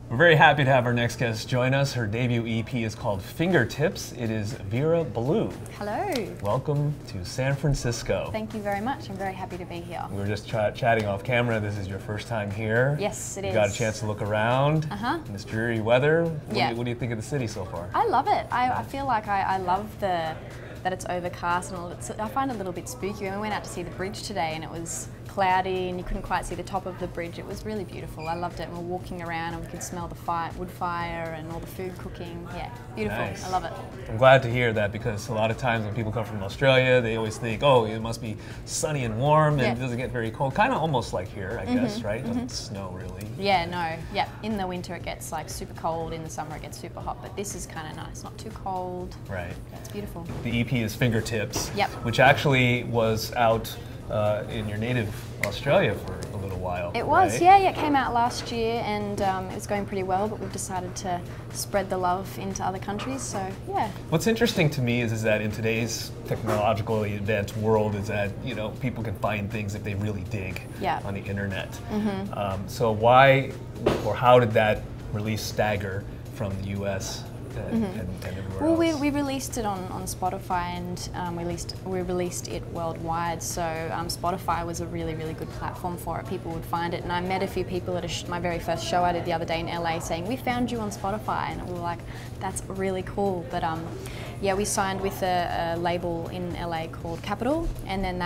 We're very happy to have our next guest join us. Her debut EP is called Fingertips. It is Vera Blue. Hello. Welcome to San Francisco. Thank you very much. I'm very happy to be here. We were just chatting off camera. This is your first time here. Yes, it is. You got a chance to look around in this dreary weather. What do you think of the city so far? I love it. I feel like I love that it's overcast and all. I find it a little bit spooky. When we went out to see the bridge today and it was cloudy and you couldn't quite see the top of the bridge. It was really beautiful. I loved it. And we're walking around and we could smell the wood fire and all the food cooking. Yeah, beautiful. Nice. I love it. I'm glad to hear that because a lot of times when people come from Australia, they always think, oh, it must be sunny and warm and it doesn't get very cold. Kind of almost like here, I guess, right? Doesn't snow really. Yeah, no. Yeah, in the winter it gets like super cold. In the summer it gets super hot. But this is kind of nice. Not too cold. Right. Yeah, it's beautiful. The EP is Fingertips, which actually was out in your native Australia for a little while. It was, yeah, it came out last year and it was going pretty well, but we've decided to spread the love into other countries, so yeah. What's interesting to me is that in today's technologically advanced world is that, you know, people can find things if they really dig on the internet. So why or how did that release stagger from the US? And everywhere else? We released it on Spotify and we released it worldwide, so Spotify was a really good platform for it. People would find it, and I met a few people at my very first show I did the other day in LA saying, we found you on Spotify, and we were like, that's really cool. But yeah, we signed with a label in LA called Capitol, and then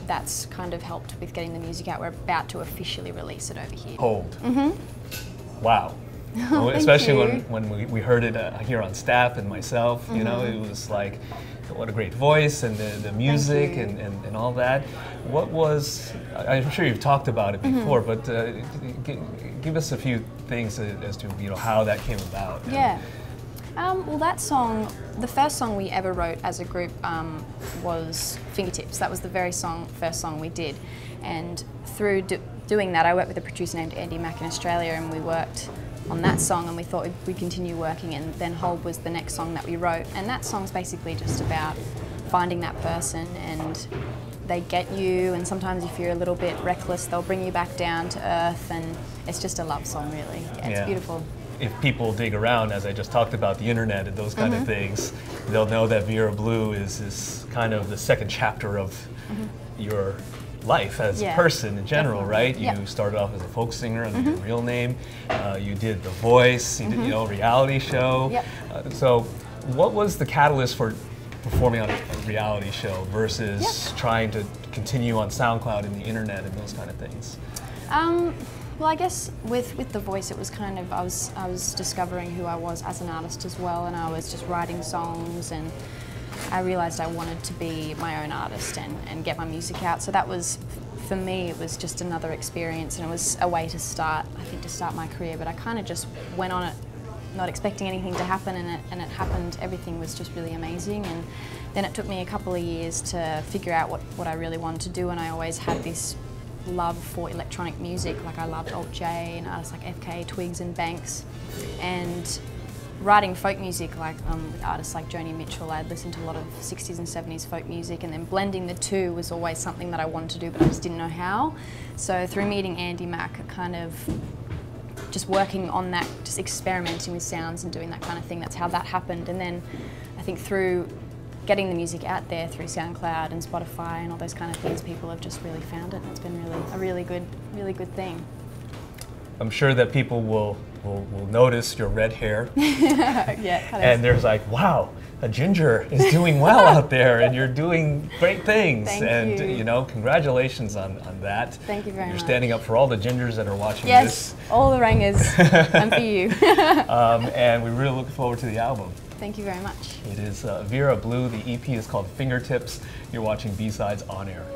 that's kind of helped with getting the music out. We're about to officially release it over here. Hold. Wow. Well, especially when we heard it here on staff and myself, you know, it was like, what a great voice and the music and all that. What was, I'm sure you've talked about it before, but give us a few things as to, you know, how that came about. Yeah. Well, that song, the first song we ever wrote as a group was Fingertips. That was the first song we did. And through doing that, I worked with a producer named Andy Mack in Australia, and we worked on that song, and we thought we'd continue working, and then Hold was the next song that we wrote, and that song's basically just about finding that person, and they get you, and sometimes if you're a little bit reckless they'll bring you back down to earth, and it's just a love song really. Yeah, it's beautiful. If people dig around, as I just talked about the internet and those kind of things, they'll know that Vera Blue is kind of the second chapter of your life as a person in general, right? You started off as a folk singer under your real name. You did The Voice, you did, you know, reality show. So what was the catalyst for performing on a reality show versus trying to continue on SoundCloud and the internet and those kind of things? Well, I guess with The Voice, it was kind of, I was discovering who I was as an artist as well, and I was just writing songs, and I realised I wanted to be my own artist and get my music out. So that was, for me, it was just another experience, and it was a way to start my career. But I kind of just went on it, not expecting anything to happen, and it happened. Everything was just really amazing. And then it took me a couple of years to figure out what I really wanted to do, and I always had this love for electronic music. Like I loved Alt J and artists like FK, Twigs and Banks, and writing folk music like with artists like Joni Mitchell. I'd listened to a lot of 60s and 70s folk music, and then blending the two was always something that I wanted to do, but I just didn't know how. So through meeting Andy Mack, kind of just working on that, just experimenting with sounds and doing that kind of thing, that's how that happened. And then I think through getting the music out there through SoundCloud and Spotify and all those kind of things, people have just really found it, and it's been a really good thing. I'm sure that people will notice your red hair. And there's like, wow, a ginger is doing well out there, and you're doing great things. Thank you. You know, congratulations on that. Thank you very much. You're standing up for all the gingers that are watching this. Yes, all the rangers, and for you. And we really look forward to the album. Thank you very much. It is Vera Blue. The EP is called Fingertips. You're watching B-Sides On Air.